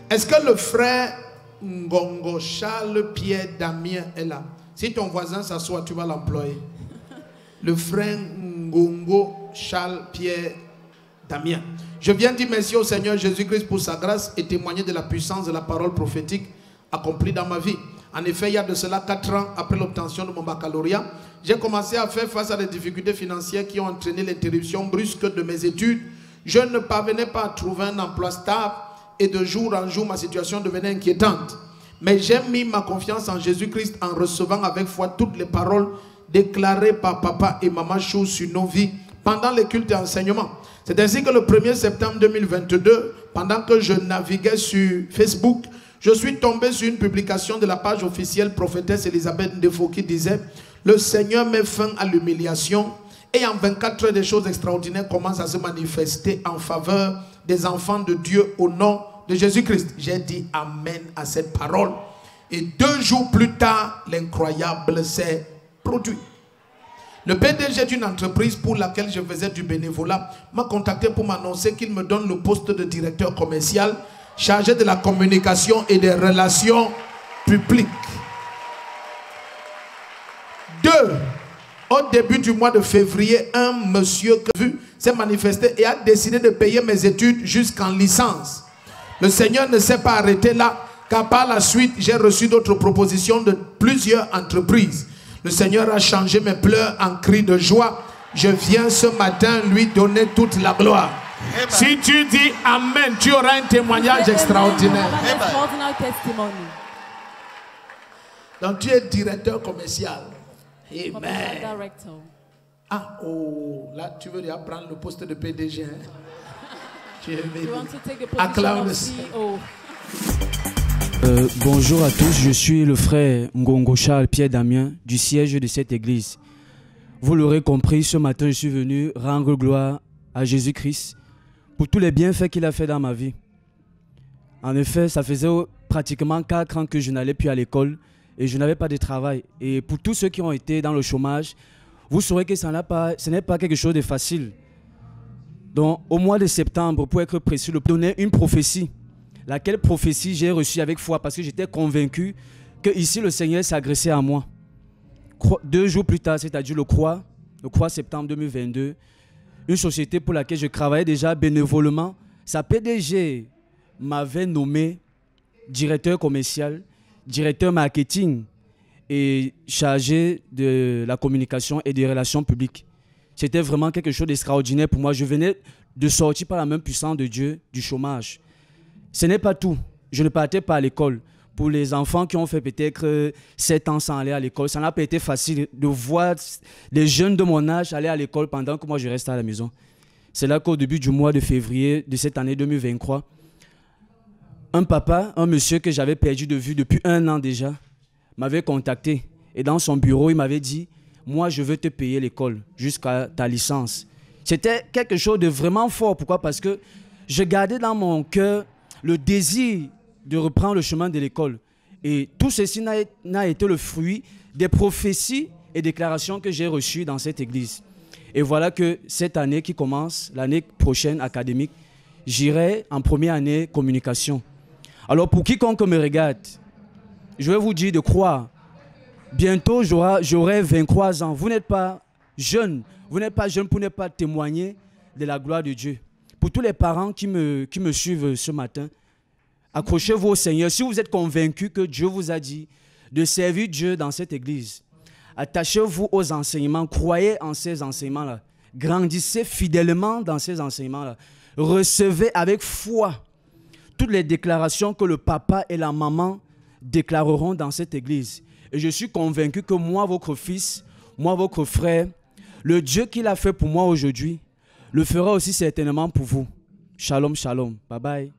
Est-ce que le frère Ngongo Charles Pierre Damien est là? Si ton voisin s'assoit, tu vas l'employer. Le frère Ngongo Charles Pierre Damien. Je viens dire merci au Seigneur Jésus-Christ pour sa grâce et témoigner de la puissance de la parole prophétique accomplie dans ma vie. En effet, il y a de cela 4 ans après l'obtention de mon baccalauréat, j'ai commencé à faire face à des difficultés financières qui ont entraîné l'interruption brusque de mes études. Je ne parvenais pas à trouver un emploi stable et de jour en jour, ma situation devenait inquiétante. Mais j'ai mis ma confiance en Jésus-Christ en recevant avec foi toutes les paroles déclarées par papa et maman Chou sur nos vies pendant les cultes et enseignements. C'est ainsi que le 1er septembre 2022, pendant que je naviguais sur Facebook, je suis tombé sur une publication de la page officielle prophétesse Elisabeth Ndefo qui disait « Le Seigneur met fin à l'humiliation et en 24 heures, des choses extraordinaires commencent à se manifester en faveur des enfants de Dieu au nom de Jésus-Christ. » J'ai dit « Amen » à cette parole. Et 2 jours plus tard, l'incroyable s'est produit. Le PDG d'une entreprise pour laquelle je faisais du bénévolat m'a contacté pour m'annoncer qu'il me donne le poste de directeur commercial chargé de la communication et des relations publiques. 2. Au début du mois de février, un monsieur que j'ai vu s'est manifesté et a décidé de payer mes études jusqu'en licence. Le Seigneur ne s'est pas arrêté là, car par la suite, j'ai reçu d'autres propositions de plusieurs entreprises. Le Seigneur a changé mes pleurs en cris de joie. Je viens ce matin lui donner toute la gloire. Amen. Si tu dis Amen, tu auras un témoignage extraordinaire. Donc tu es directeur commercial. Amen. Ah, oh, là tu veux déjà prendre le poste de PDG. Hein? Tu es acclame le Seigneur. Bonjour à tous, je suis le frère Ngongo Charles Pierre Damien du siège de cette église. Vous l'aurez compris, ce matin je suis venu rendre gloire à Jésus-Christ pour tous les bienfaits qu'il a fait dans ma vie. En effet, ça faisait pratiquement 4 ans que je n'allais plus à l'école et je n'avais pas de travail. Et pour tous ceux qui ont été dans le chômage, vous saurez que ce n'est pas quelque chose de facile. Donc au mois de septembre, pour être précis, je donnais une prophétie. Laquelle prophétie j'ai reçue avec foi parce que j'étais convaincu que ici le Seigneur s'agressait à moi. 2 jours plus tard, c'est-à-dire le 3 septembre 2022, une société pour laquelle je travaillais déjà bénévolement, sa PDG m'avait nommé directeur commercial, directeur marketing et chargé de la communication et des relations publiques. C'était vraiment quelque chose d'extraordinaire pour moi. Je venais de sortir par la main puissante de Dieu du chômage. Ce n'est pas tout. Je ne partais pas à l'école. Pour les enfants qui ont fait peut-être 7 ans sans aller à l'école, ça n'a pas été facile de voir des jeunes de mon âge aller à l'école pendant que moi je restais à la maison. C'est là qu'au début du mois de février de cette année 2023, un monsieur que j'avais perdu de vue depuis 1 an déjà, m'avait contacté. Et dans son bureau, il m'avait dit « Moi, je veux te payer l'école jusqu'à ta licence. » C'était quelque chose de vraiment fort. Pourquoi? Parce que je gardais dans mon cœur le désir de reprendre le chemin de l'école. Et tout ceci n'a été le fruit des prophéties et déclarations que j'ai reçues dans cette église. Et voilà que cette année qui commence, l'année prochaine académique, j'irai en première année communication. Alors pour quiconque me regarde, je vais vous dire de croire. Bientôt, j'aurai 23 ans. Vous n'êtes pas jeune. Vous n'êtes pas jeune pour ne pas témoigner de la gloire de Dieu. Pour tous les parents qui me suivent ce matin, accrochez-vous au Seigneur. Si vous êtes convaincus que Dieu vous a dit de servir Dieu dans cette église, attachez-vous aux enseignements, croyez en ces enseignements-là, grandissez fidèlement dans ces enseignements-là, recevez avec foi toutes les déclarations que le papa et la maman déclareront dans cette église. Et je suis convaincu que moi, votre fils, moi, votre frère, le Dieu qu'il a fait pour moi aujourd'hui, le fera aussi certainement pour vous. Shalom, shalom. Bye bye.